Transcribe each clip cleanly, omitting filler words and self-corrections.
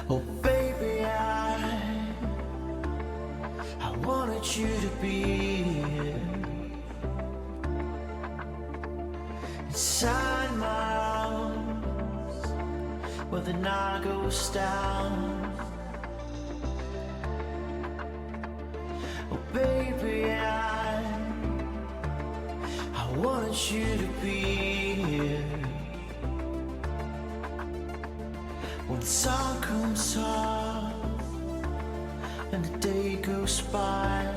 Oh baby, I wanted you to be here inside my arms where the night goes down. Oh baby, I wanted you to be here when the sun comes up and the day goes by.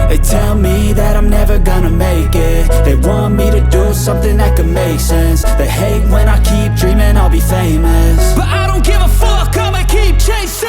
They tell me that I'm never gonna make it. They want me to do something that could make sense. They hate when I keep dreaming I'll be famous, but I don't give a fuck, I'ma keep chasing.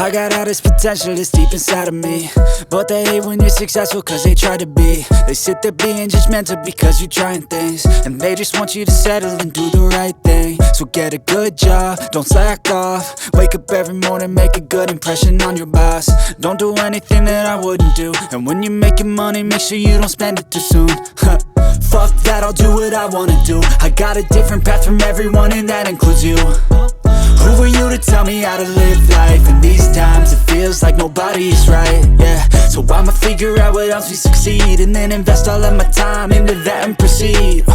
I got all this potential that's deep inside of me, but they hate when you're successful cause they try to be. They sit there being judgmental because you're trying things, and they just want you to settle and do the right thing. So get a good job, don't slack off. Wake up every morning, make a good impression on your boss. Don't do anything that I wouldn't do, and when you're making money, make sure you don't spend it too soon. Fuck that, I'll do what I wanna do. I got a different path from everyone, and that includes you. Who are you to tell me how to live life? In these times it feels like nobody is right, yeah. So So I'ma figure out what else we succeed, and then invest all of my time into that and proceed.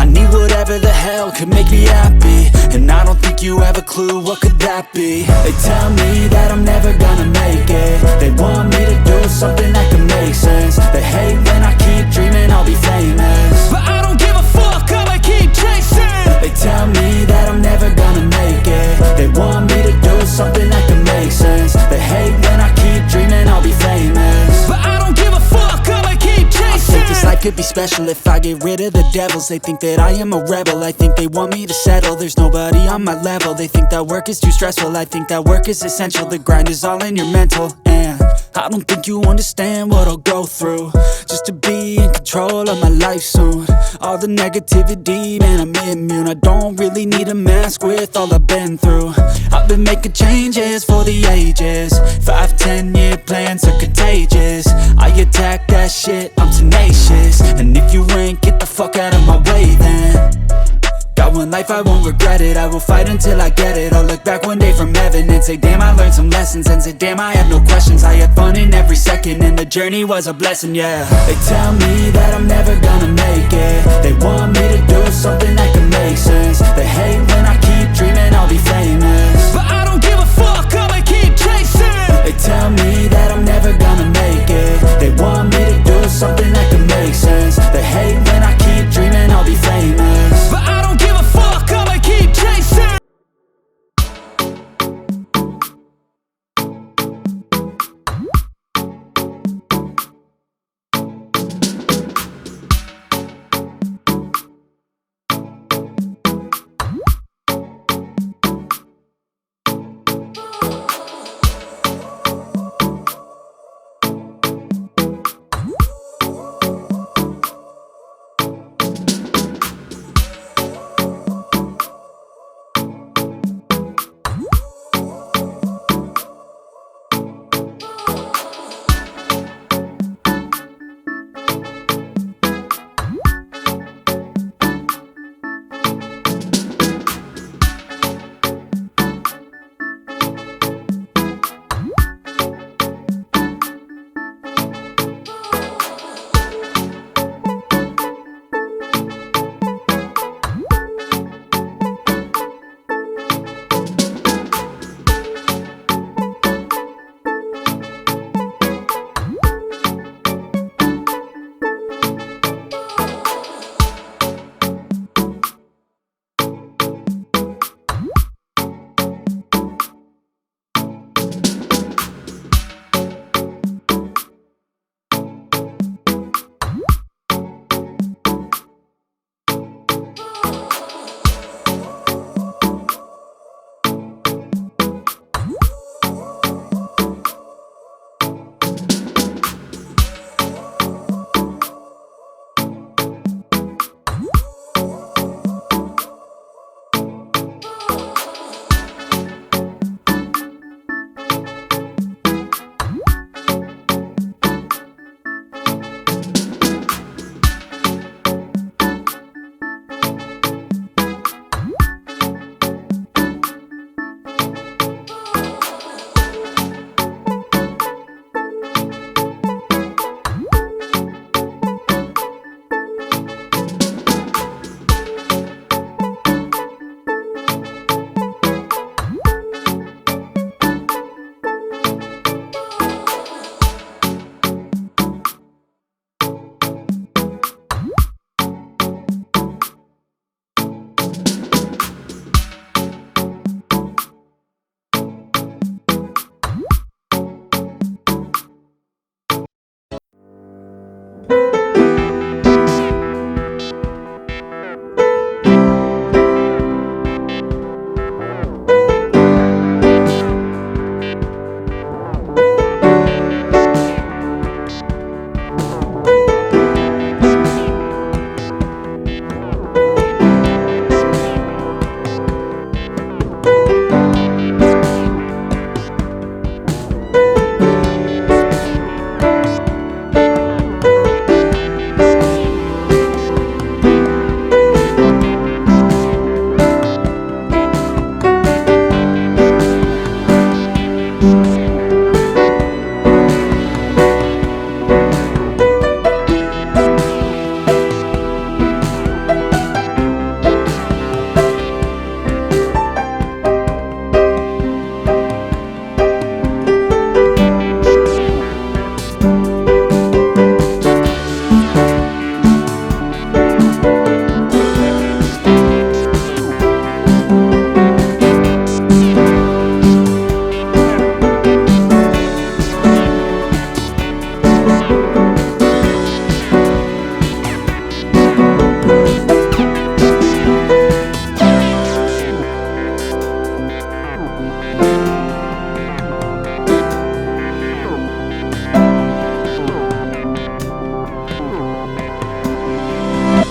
I need whatever the hell could make me happy, and I don't think you have a clue what could that be. They tell me that I'm never gonna make it. They want me to do something that can make sense. They hate when I keep dreaming I'll be famous, but I don't give a fuck, I'ma keep chasing. They tell me that I'm never gonna make it. They want me to do something that can make sense. They hate when I keep dreaming I'll be famous, but I don't give a fuck, I'ma keep chasing. I think this life could be special if I get rid of the devils. They think that I am a rebel, I think they want me to settle. There's nobody on my level. They think that work is too stressful, I think that work is essential. The grind is all in your mental, and I don't think you understand what I'll go through just to be in control of my life soon. All the negativity, man, I'm immune. I don't really need a mask with all I've been through. I've been making changes for the ages. 5-10 year plans are contagious. I attack that shit, I'm tenacious. And if you ain't, get the fuck out of my way then. Got one life, I won't regret it. I will fight until I get it. I'll look back one day from heaven and say, damn, I learned some lessons. And say, damn, I had no questions. I had fun in every second, and the journey was a blessing, yeah. They tell me that I'm never gonna make it. They want me to do something that can make sense. They hate when I keep dreaming I'll be famous, but I don't give a fuck, I'ma keep chasing. They tell me that I'm never gonna make it. They want me to do something that can make sense. They hate when I keep dreaming I'll be famous, but I don't give a fuck, I'ma keep chasing.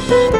But